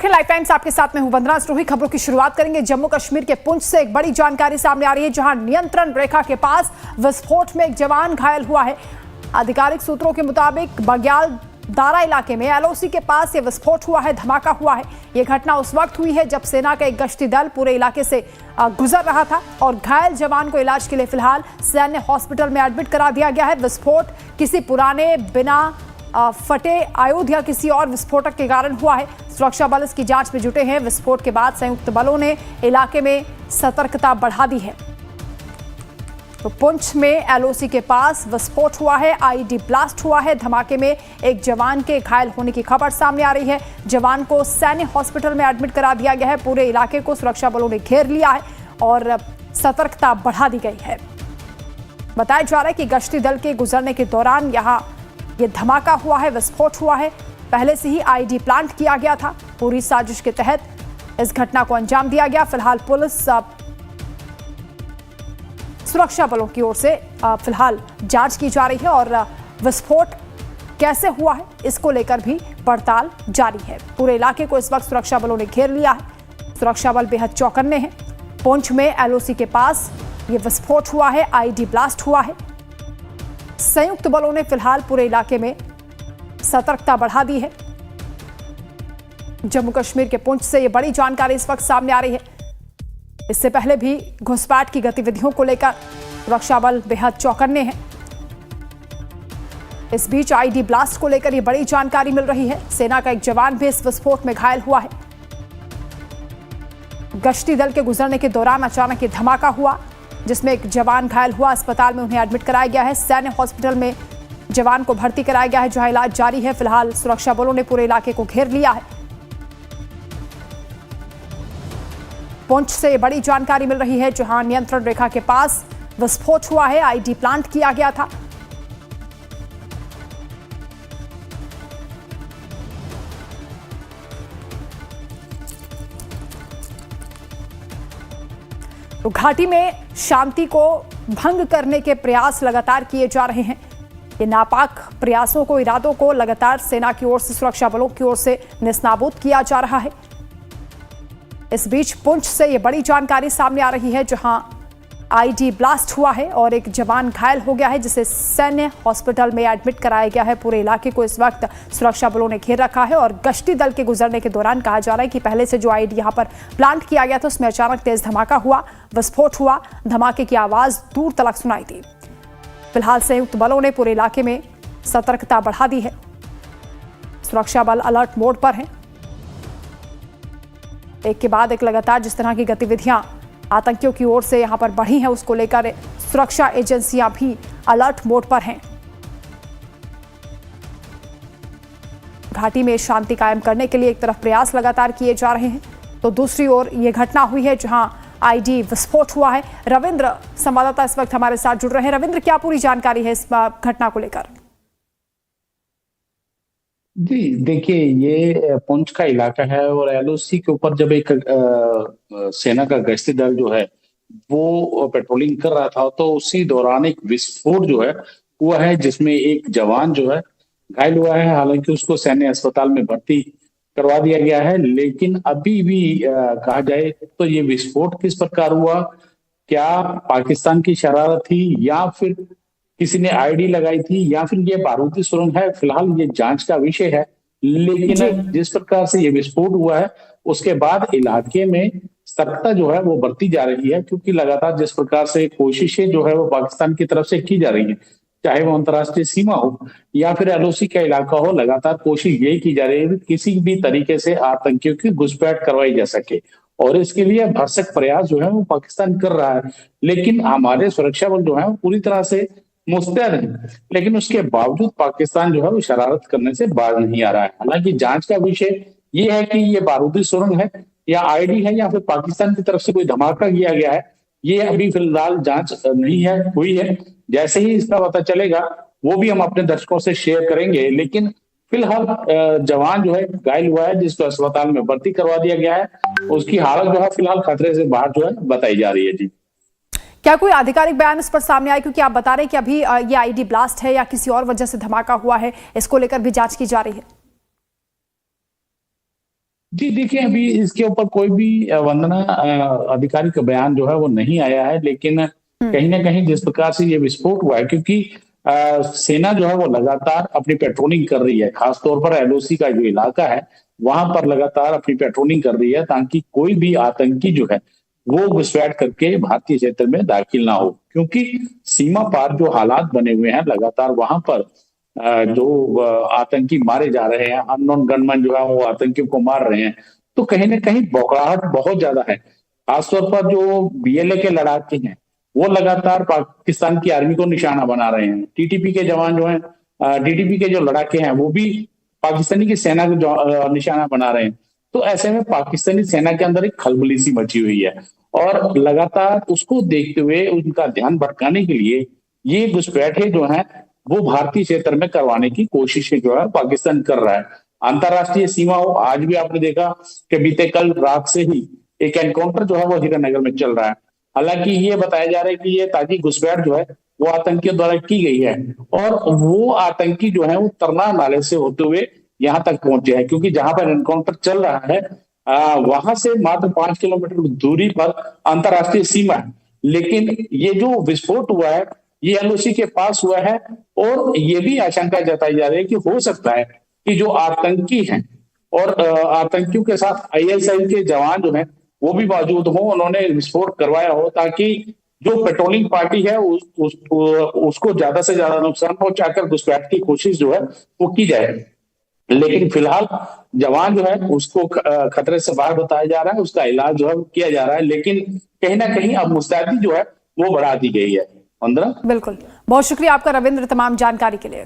Life times आपके साथ में हूं वंदना सिरोही। खबरों की शुरुआत करेंगे जम्मू कश्मीर के पुंछ से। एक बड़ी जानकारी सामने आ रही है, जहां नियंत्रण रेखा के पास विस्फोट में एक जवान घायल हुआ है। आधिकारिक सूत्रों के मुताबिक बग्याल दारा इलाके में एलओसी के पास यह विस्फोट हुआ है, धमाका हुआ है। यह घटना उस वक्त हुई है जब सेना का एक गश्ती दल पूरे इलाके से गुजर रहा था और घायल जवान को इलाज के लिए फिलहाल सैन्य हॉस्पिटल में एडमिट करा दिया गया है। विस्फोट किसी पुराने बिना फटे आयुध या किसी और विस्फोटक के कारण हुआ है। सुरक्षा बल इसकी जांच में जुटे हैं। विस्फोट के बाद संयुक्त बलों ने इलाके में सतर्कता बढ़ा दी है। तो पुंछ में एलओसी के पास विस्फोट हुआ है, आईईडी ब्लास्ट हुआ है। धमाके में एक जवान के घायल होने की खबर सामने आ रही है। जवान को सैन्य हॉस्पिटल में एडमिट करा दिया गया है। पूरे इलाके को सुरक्षा बलों ने घेर लिया है और सतर्कता बढ़ा दी गई है। बताया जा रहा है कि गश्ती दल के गुजरने के दौरान यहाँ ये धमाका हुआ है, विस्फोट हुआ है। पहले से ही आईईडी प्लांट किया गया था। पूरी साजिश के तहत इस घटना को अंजाम दिया गया। फिलहाल पुलिस सुरक्षा बलों की ओर से फिलहाल जांच की जा रही है और विस्फोट कैसे हुआ है इसको लेकर भी पड़ताल जारी है। पूरे इलाके को इस वक्त सुरक्षा बलों ने घेर लिया है। सुरक्षा बल बेहद चौकन्ने हैं। पुंछ में एलओसी के पास ये विस्फोट हुआ है, आईईडी ब्लास्ट हुआ है। संयुक्त बलों ने फिलहाल पूरे इलाके में सतर्कता बढ़ा दी है। जम्मू कश्मीर के पुंछ से ये बड़ी जानकारी इस वक्त सामने आ रही है। इससे पहले भी घुसपैठ की गतिविधियों को लेकर सुरक्षा बल बेहद चौकन्ने हैं। इस बीच आईईडी ब्लास्ट को लेकर ये बड़ी जानकारी मिल रही है। सेना का एक जवान भी इस विस्फोट में घायल हुआ है। गश्ती दल के गुजरने के दौरान अचानक ये धमाका हुआ, जिसमें एक जवान घायल हुआ। अस्पताल में उन्हें एडमिट कराया गया है। सैन्य हॉस्पिटल में जवान को भर्ती कराया गया है, जहां इलाज जारी है। फिलहाल सुरक्षा बलों ने पूरे इलाके को घेर लिया है। पुंछ से बड़ी जानकारी मिल रही है, जहां नियंत्रण रेखा के पास विस्फोट हुआ है, आईईडी प्लांट किया गया था। तो घाटी में शांति को भंग करने के प्रयास लगातार किए जा रहे हैं। ये नापाक प्रयासों को, इरादों को लगातार सेना की ओर से, सुरक्षा बलों की ओर से नेस्तनाबूद किया जा रहा है। इस बीच पुंछ से ये बड़ी जानकारी सामने आ रही है, जहां आईईडी ब्लास्ट हुआ है और एक जवान घायल हो गया है, जिसे सैन्य हॉस्पिटल में एडमिट कराया गया है। पूरे इलाके को इस वक्त सुरक्षा बलों ने घेर रखा है और गश्ती दल के गुजरने के दौरान कहा जा रहा है कि पहले से जो आईईडी यहां पर प्लांट किया गया था, उसमें अचानक तेज धमाका हुआ, विस्फोट हुआ। धमाके की आवाज दूर तक सुनाई दी। फिलहाल संयुक्त बलों ने पूरे इलाके में सतर्कता बढ़ा दी है। सुरक्षा बल अलर्ट मोड पर हैं। एक के बाद एक लगातार जिस तरह की गतिविधियां आतंकियों की ओर से यहां पर बढ़ी हैं, उसको लेकर सुरक्षा एजेंसियां भी अलर्ट मोड पर हैं। घाटी में शांति कायम करने के लिए एक तरफ प्रयास लगातार किए जा रहे हैं, तो दूसरी ओर यह घटना हुई है जहां आईईडी विस्फोट हुआ है। रविंद्र संवाददाता इस वक्त हमारे साथ जुड़ रहे हैं। रविंद्र, क्या पूरी जानकारी है इस घटना को लेकर? जी देखिए, ये पुंछ का इलाका है और एलओसी के ऊपर जब एक सेना का गश्ती दल जो है वो पेट्रोलिंग कर रहा था, तो उसी दौरान एक विस्फोट जो है हुआ है, जिसमें एक जवान जो है घायल हुआ है। हालांकि उसको सैन्य अस्पताल में भर्ती करवा दिया गया है, लेकिन अभी भी कहा जाए तो ये विस्फोट किस प्रकार हुआ, क्या पाकिस्तान की शरारत थी या फिर किसी ने आईडी लगाई थी या फिर ये बारूदी सुरंग है, फिलहाल ये जांच का विषय है। लेकिन जिस प्रकार से ये विस्फोट हुआ है, उसके बाद इलाके में सतर्कता जो है वो बढ़ती जा रही है, क्योंकि लगातार जिस प्रकार से कोशिशें जो है वो पाकिस्तान की तरफ से की जा रही है, चाहे वो अंतर्राष्ट्रीय सीमा हो या फिर एलओसी का इलाका हो, लगातार कोशिश यही की जा रही है कि किसी भी तरीके से आतंकियों की घुसपैठ करवाई जा सके, और इसके लिए भरसक प्रयास जो है वो पाकिस्तान कर रहा है। लेकिन हमारे सुरक्षा बल जो है वो पूरी तरह से मुस्तैद है, लेकिन उसके बावजूद पाकिस्तान जो है वो शरारत करने से बाज नहीं आ रहा है। हालांकि जांच का विषय ये है कि ये बारूदी सुरंग है या आईडी है या फिर पाकिस्तान की तरफ से कोई धमाका किया गया है, ये अभी फिलहाल जांच नहीं है हुई है। जैसे ही इसका पता चलेगा वो भी हम अपने दर्शकों से शेयर करेंगे। लेकिन फिलहाल जवान जो है घायल हुआ है, जिसको अस्पताल में भर्ती करवा दिया गया है, उसकी हालत जो है फिलहाल खतरे से बाहर जो है बताई जा रही है। जी, क्या कोई आधिकारिक बयान इस पर सामने आया, क्योंकि आप बता रहे हैं कि अभी ये आईईडी ब्लास्ट है या किसी और वजह से धमाका हुआ है, इसको लेकर भी जांच की जा रही है? जी देखिए, अभी इसके ऊपर कोई भी वंदना आधिकारिक बयान जो है वो नहीं आया है, लेकिन कहीं न कहीं जिस प्रकार से ये विस्फोट हुआ है, क्योंकि सेना जो है वो लगातार अपनी पेट्रोलिंग कर रही है, खास तौर पर एलओसी का जो इलाका है, वहाँ पर लगातार अपनी पेट्रोलिंग कर रही है ताकि कोई भी आतंकी जो है, वो घुसपैठ करके भारतीय क्षेत्र में दाखिल ना हो। क्योंकि सीमा पार जो हालात बने हुए हैं लगातार वहाँ पर जो आतंकी मारे जा रहे हैं, अननोन गनमैन जो है वो आतंकियों को मार रहे हैं, तो कहीं न कहीं बौखलाहट बहुत ज्यादा है। खासतौर पर जो बीएलए के लड़ाके हैं, वो लगातार पाकिस्तान की आर्मी को निशाना बना रहे हैं। टीटीपी के जवान जो हैं, टीटीपी के जो लड़ाके हैं, वो भी पाकिस्तानी की सेना को निशाना बना रहे हैं। तो ऐसे में पाकिस्तानी सेना के अंदर एक खलबली सी मची हुई है और लगातार उसको देखते हुए उनका ध्यान भटकाने के लिए ये घुसपैठे जो हैं वो भारतीय क्षेत्र में करवाने की कोशिशें जो है पाकिस्तान कर रहा है। अंतरराष्ट्रीय सीमा हो, आज भी आपने देखा कि बीते कल रात से ही एक एनकाउंटर जो है वो हीरानगर में चल रहा है। हालांकि ये बताया जा रहा है कि ये ताकि घुसपैठ जो है वो आतंकियों द्वारा की गई है और वो आतंकी जो है वो तरनार नाले से होते हुए यहाँ तक पहुंचे हैं, क्योंकि जहां पर एनकाउंटर चल रहा है वहां से मात्र 5 किलोमीटर दूरी पर अंतरराष्ट्रीय सीमा है। लेकिन ये जो विस्फोट हुआ है ये एलओसी के पास हुआ है और ये भी आशंका जताई जा रही है कि हो सकता है कि जो आतंकी हैं और आतंकियों के साथ आईएसआई के जवान जो हैं वो भी मौजूद हो, उन्होंने विस्फोट करवाया हो ताकि जो पेट्रोलिंग पार्टी है उसको ज्यादा से ज्यादा नुकसान पहुंचाकर घुसपैठ की कोशिश जो है वो की जाए। लेकिन फिलहाल जवान जो है उसको खतरे से बाहर बताया जा रहा है, उसका इलाज जो है वो किया जा रहा है, लेकिन कहीं ना कहीं अब मुस्तैदी जो है वो बढ़ा दी गई है। वंदना, बिल्कुल, बहुत शुक्रिया आपका रविंद्र तमाम जानकारी के लिए।